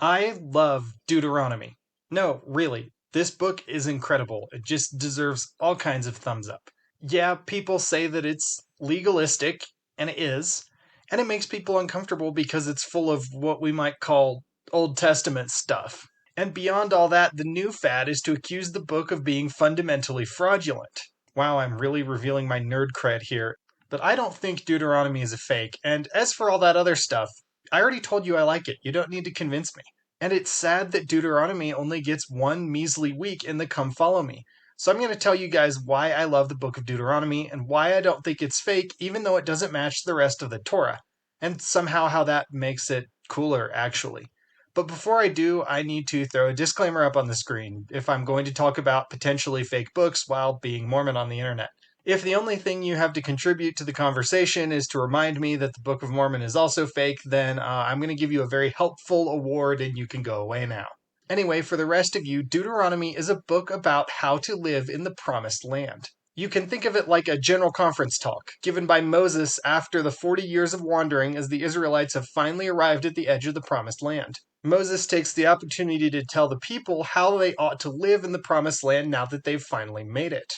I love Deuteronomy. No, really, this book is incredible. It just deserves all kinds of thumbs up. Yeah, people say that it's legalistic, and it is, and it makes people uncomfortable because it's full of what we might call Old Testament stuff. And beyond all that, the new fad is to accuse the book of being fundamentally fraudulent. Wow, I'm really revealing my nerd cred here. But I don't think Deuteronomy is a fake, and as for all that other stuff, I already told you I like it. You don't need to convince me. And it's sad that Deuteronomy only gets one measly week in the Come Follow Me. So I'm going to tell you guys why I love the book of Deuteronomy and why I don't think it's fake, even though it doesn't match the rest of the Torah. And somehow how that makes it cooler, actually. But before I do, I need to throw a disclaimer up on the screen if I'm going to talk about potentially fake books while being Mormon on the internet. If the only thing you have to contribute to the conversation is to remind me that the Book of Mormon is also fake, then I'm going to give you a very helpful award and you can go away now. Anyway, for the rest of you, Deuteronomy is a book about how to live in the Promised Land. You can think of it like a general conference talk given by Moses after the 40 years of wandering as the Israelites have finally arrived at the edge of the Promised Land. Moses takes the opportunity to tell the people how they ought to live in the Promised Land now that they've finally made it.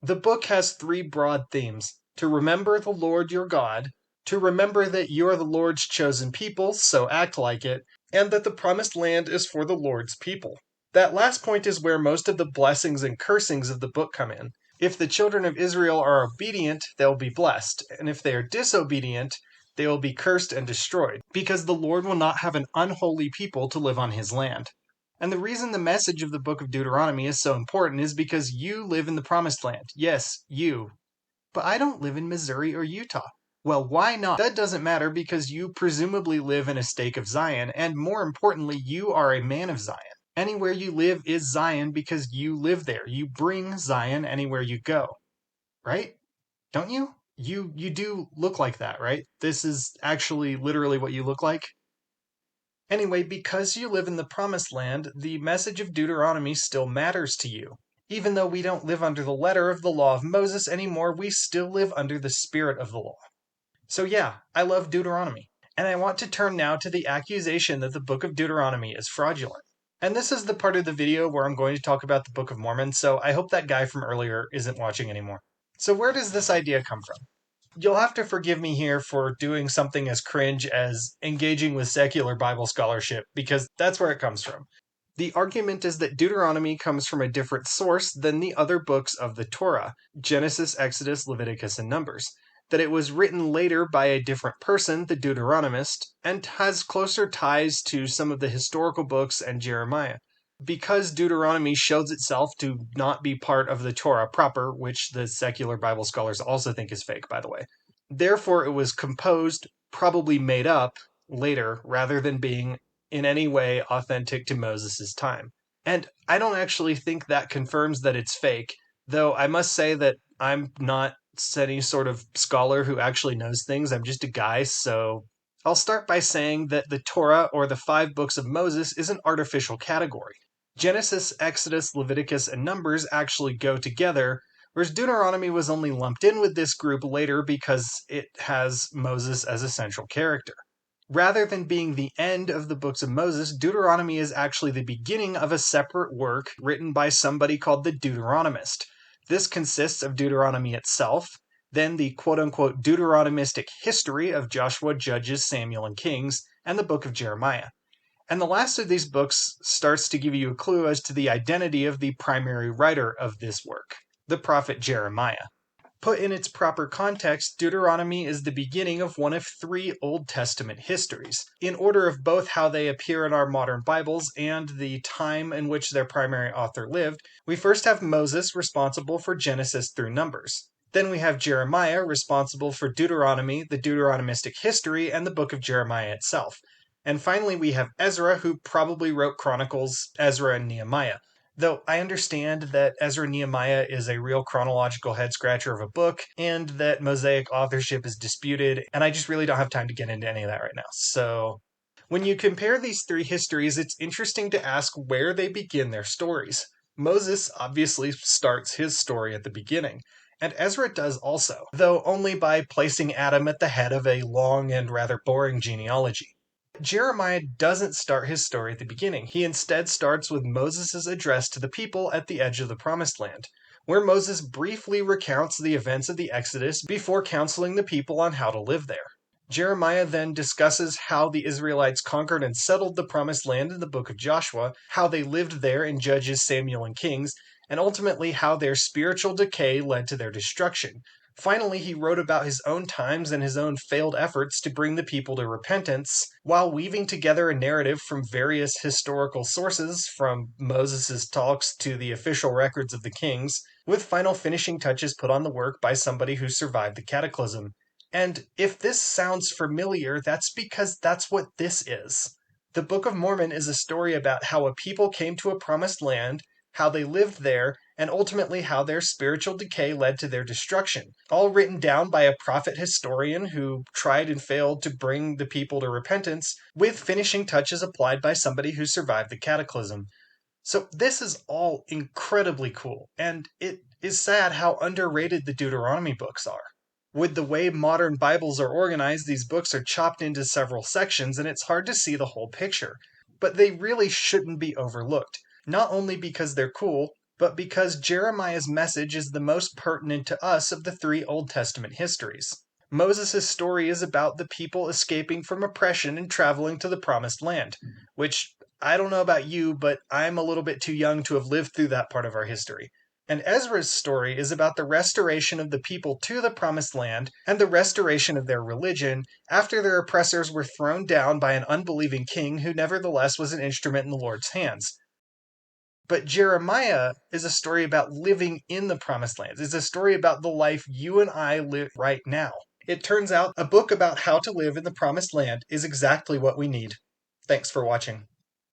The book has three broad themes: to remember the Lord your God, to remember that you are the Lord's chosen people, so act like it, and that the promised land is for the Lord's people. That last point is where most of the blessings and cursings of the book come in. If the children of Israel are obedient, they'll be blessed, and if they are disobedient, they will be cursed and destroyed, because the Lord will not have an unholy people to live on his land. And the reason the message of the book of Deuteronomy is so important is because you live in the promised land. Yes, you. But I don't live in Missouri or Utah. Well, why not? That doesn't matter because you presumably live in a stake of Zion, and more importantly, you are a man of Zion. Anywhere you live is Zion because you live there. You bring Zion anywhere you go. Right? Don't you? You do look like that, right? This is actually literally what you look like. Anyway, because you live in the promised land, the message of Deuteronomy still matters to you. Even though we don't live under the letter of the law of Moses anymore, we still live under the spirit of the law. So yeah, I love Deuteronomy. And I want to turn now to the accusation that the book of Deuteronomy is fraudulent. And this is the part of the video where I'm going to talk about the Book of Mormon, so I hope that guy from earlier isn't watching anymore. So where does this idea come from? You'll have to forgive me here for doing something as cringe as engaging with secular Bible scholarship, because that's where it comes from. The argument is that Deuteronomy comes from a different source than the other books of the Torah, Genesis, Exodus, Leviticus, and Numbers. That it was written later by a different person, the Deuteronomist, and has closer ties to some of the historical books and Jeremiah. Because Deuteronomy shows itself to not be part of the Torah proper, which the secular Bible scholars also think is fake, by the way. Therefore, it was composed, probably made up, later, rather than being in any way authentic to Moses' time. And I don't actually think that confirms that it's fake, though I must say that I'm not any sort of scholar who actually knows things. I'm just a guy, so I'll start by saying that the Torah, or the 5 books of Moses, is an artificial category. Genesis, Exodus, Leviticus, and Numbers actually go together, whereas Deuteronomy was only lumped in with this group later because it has Moses as a central character. Rather than being the end of the books of Moses, Deuteronomy is actually the beginning of a separate work written by somebody called the Deuteronomist. This consists of Deuteronomy itself, then the quote-unquote Deuteronomistic history of Joshua, Judges, Samuel, and Kings, and the book of Jeremiah. And the last of these books starts to give you a clue as to the identity of the primary writer of this work, the prophet Jeremiah. Put in its proper context, Deuteronomy is the beginning of one of 3 Old Testament histories, in order of both how they appear in our modern Bibles and the time in which their primary author lived. We first have Moses, responsible for Genesis through Numbers. Then we have Jeremiah, responsible for Deuteronomy, the Deuteronomistic history, and the book of Jeremiah itself. And finally, we have Ezra, who probably wrote Chronicles, Ezra, and Nehemiah. Though I understand that Ezra Nehemiah is a real chronological head-scratcher of a book, and that Mosaic authorship is disputed, and I just really don't have time to get into any of that right now. So, when you compare these 3 histories, it's interesting to ask where they begin their stories. Moses obviously starts his story at the beginning, and Ezra does also, though only by placing Adam at the head of a long and rather boring genealogy. Jeremiah doesn't start his story at the beginning. He instead starts with Moses' address to the people at the edge of the Promised Land, where Moses briefly recounts the events of the Exodus before counseling the people on how to live there. Jeremiah then discusses how the Israelites conquered and settled the Promised Land in the book of Joshua, how they lived there in Judges, Samuel, and Kings, and ultimately how their spiritual decay led to their destruction. Finally, he wrote about his own times and his own failed efforts to bring the people to repentance, while weaving together a narrative from various historical sources, from Moses' talks to the official records of the kings, with final finishing touches put on the work by somebody who survived the cataclysm. And if this sounds familiar, that's because that's what this is. The Book of Mormon is a story about how a people came to a promised land, how they lived there, and ultimately how their spiritual decay led to their destruction, all written down by a prophet historian who tried and failed to bring the people to repentance, with finishing touches applied by somebody who survived the cataclysm. So this is all incredibly cool, and it is sad how underrated the Deuteronomy books are. With the way modern Bibles are organized, these books are chopped into several sections, and it's hard to see the whole picture. But they really shouldn't be overlooked, not only because they're cool, but because Jeremiah's message is the most pertinent to us of the three Old Testament histories. Moses' story is about the people escaping from oppression and traveling to the Promised Land, which I don't know about you, but I'm a little bit too young to have lived through that part of our history. And Ezra's story is about the restoration of the people to the Promised Land and the restoration of their religion after their oppressors were thrown down by an unbelieving king who nevertheless was an instrument in the Lord's hands. But Jeremiah is a story about living in the Promised Land. It's a story about the life you and I live right now. It turns out a book about how to live in the Promised Land is exactly what we need. Thanks for watching.